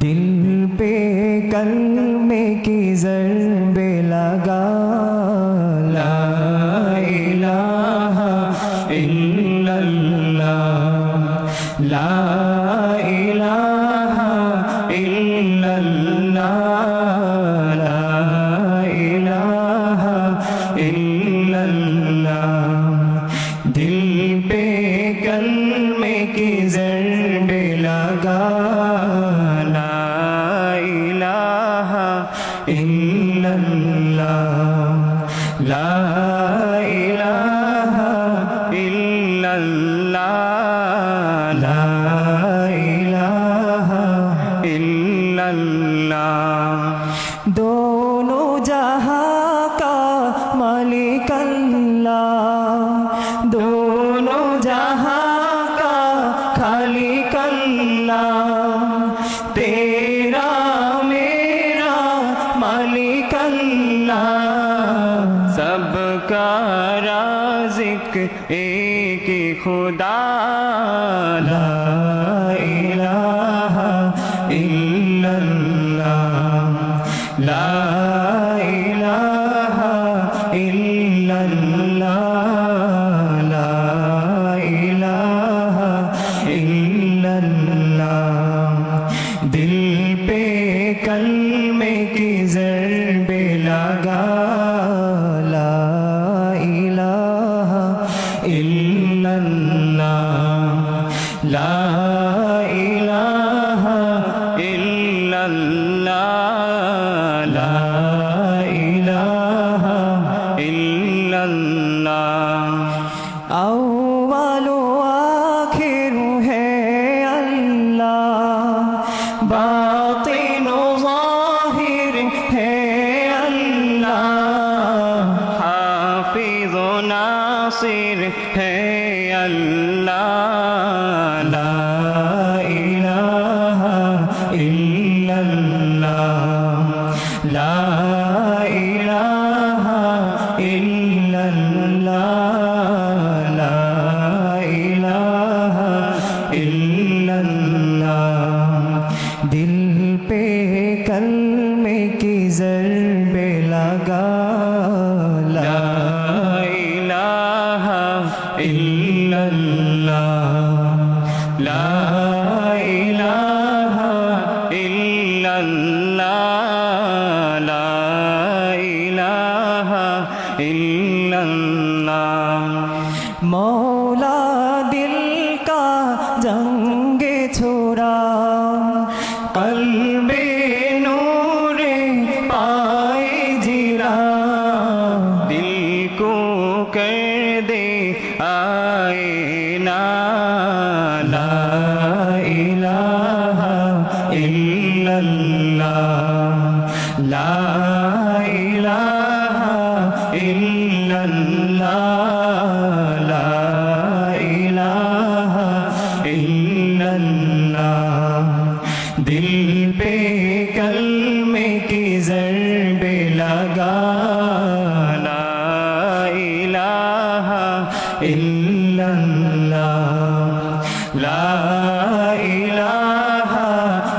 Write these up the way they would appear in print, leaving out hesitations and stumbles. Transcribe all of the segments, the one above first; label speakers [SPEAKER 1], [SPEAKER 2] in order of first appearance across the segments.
[SPEAKER 1] دل پہ کلمے کی ضربے لگا لا الہ الا اللہ لا الہ الا اللہ لا الہ الا اللہ دل پہ کلمے کی ضربے لگا لا الہ الا اللہ لا الہ الا اللہ لا الہ الا اللہ دونوں جہاں کا مالک اللہ دونوں جہاں کا خالق اللہ تیرا میرا مالک اللہ سب کا رازق ایک ہی خدا لا الہ الا اللہ لا الہ الا اللہ لا الہ الا اللہ دل پہ کلمے کی ضربے لگا لا الہ الا اللہ لا الہ الا اللہ لا الہ الا اللہ اول و آخر ہے اللہ باطن و ظاہر ہے اللہ حافظ و ناصر ہے اللہ لا الہ الا اللہ لا الہ الا اللہ لا الہ الا اللہ دل پہ کلمے کی ضربے لگا لا الہ الا اللہ لا الہ الا اللہ لا الہ الا اللہ مولا دل کا جنگ چھوڑا قلب نور پائے جلا دل کو کر دے آئینہ لا الہ الا اللہ لا الہ الا اللہ لا الہ الا اللہ دل پہ کلمے کی ضربے لگا لا الہ الا اللہ لا الہ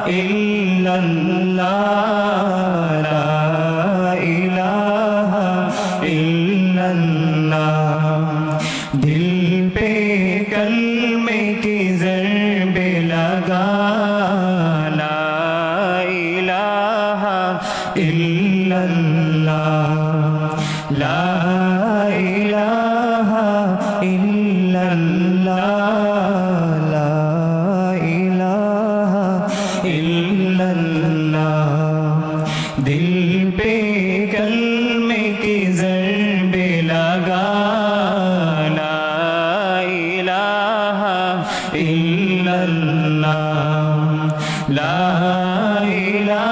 [SPEAKER 1] الا اللہ لا الہ الا اللہ دل پہ کلمے کی ضربے لگا لا الہ الا اللہ لا الہ الا اللہ لا الہ الا اللہ دل پہ کلمے کی ضربے لگا لا الہ الا اللہ لا الہ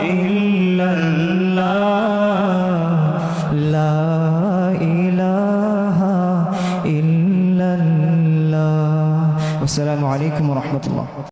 [SPEAKER 1] الا اللہ لا الہ الا اللہ السلام علیکم ورحمۃ اللہ